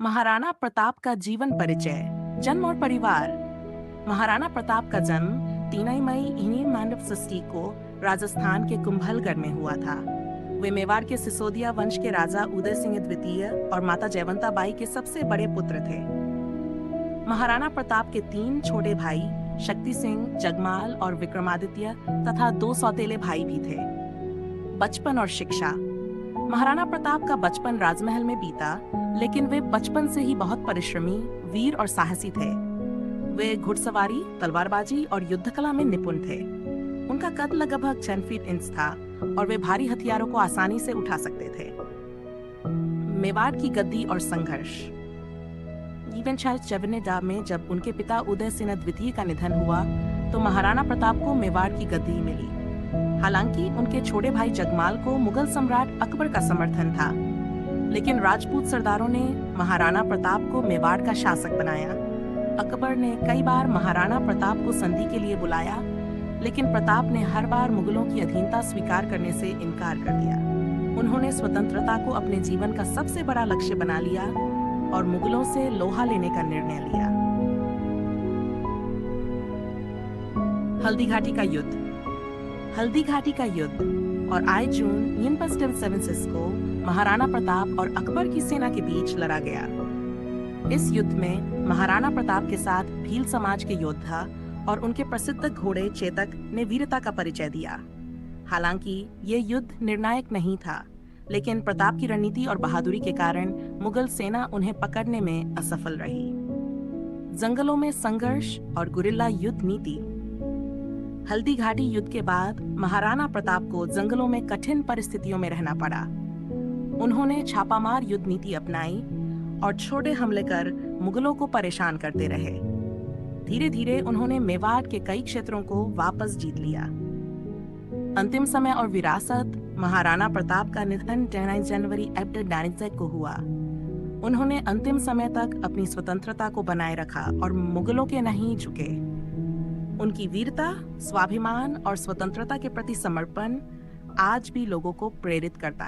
महाराणा प्रताप का जीवन परिचय। जन्म और परिवार। महाराणा प्रताप का जन्म 3 मई इन्हीं मानव षष्ठी को राजस्थान के कुंभलगढ़ में हुआ था। वे मेवाड़ के सिसोदिया वंश के राजा उदय सिंह द्वितीय और माता जयवंता बाई के सबसे बड़े पुत्र थे। महाराणा प्रताप के 3 छोटे भाई शक्ति सिंह, जगमाल और विक्रमादित्य तथा 2 सौतेले भाई भी थे। बचपन और शिक्षा। महाराणा प्रताप का बचपन राजमहल में बीता, लेकिन वे बचपन से ही बहुत परिश्रमी, वीर और साहसी थे। वे घुड़सवारी, तलवारबाजी और युद्धकला में निपुण थे। उनका कद लगभग 10 फीट इंच था और वे भारी हथियारों को आसानी से उठा सकते थे। मेवाड़ की गद्दी और संघर्ष। जीवन शायद 74 में जब उनके पिता उदय सिंह द्वितीय का निधन हुआ तो महाराणा प्रताप को मेवाड़ की गद्दी मिली। हालांकि उनके छोटे भाई जगमाल को मुगल सम्राट अकबर का समर्थन था, लेकिन राजपूत सरदारों ने महाराणा प्रताप को मेवाड़ का शासक बनाया। अकबर ने कई बार महाराणा प्रताप को संधि के लिए बुलाया, लेकिन प्रताप ने हर बार मुगलों की अधीनता स्वीकार करने से इनकार कर दिया। उन्होंने स्वतंत्रता को अपने जीवन का सबसे बड़ा लक्ष्य बना लिया और मुगलों से लोहा लेने का निर्णय लिया। हल्दी घाटी का युद्ध। हल्दी घाटी का युद्ध और 8 जून यिनपस्टन सेवेंसिस को महाराणा प्रताप और अकबर की सेना के बीच लड़ा गया। इस युद्ध में महाराणा प्रताप के साथ भील समाज के योद्धा और उनके प्रसिद्ध घोड़े चेतक ने वीरता का परिचय दिया। हालांकि ये युद्ध निर्णायक नहीं था, लेकिन प्रताप की रणनीति और बहादुरी के कारण मुगल सेना उन्हें पकड़ने में असफल रही। जंगलों में संघर्ष और गुरिल्ला युद्ध नीति। हल्दी घाटी युद्ध के बाद महाराणा प्रताप को जंगलों में कठिन परिस्थितियों में रहना पड़ा। उन्होंने छापामार युद्ध नीति अपनाई और छोटे हमले कर मुगलों को परेशान करते रहे। धीरे धीरे उन्होंने मेवाड़ के कई क्षेत्रों को वापस जीत लिया। अंतिम समय और विरासत। महाराणा प्रताप का निधन 10 जनवरी एफ्टर डानिजक को हुआ। उन्होंने अंतिम समय तक अपनी स्वतंत्रता को बनाए रखा और मुगलों के नहीं झुके। उनकी वीरता, स्वाभिमान और स्वतंत्रता के प्रति समर्पण आज भी लोगों को प्रेरित करता है।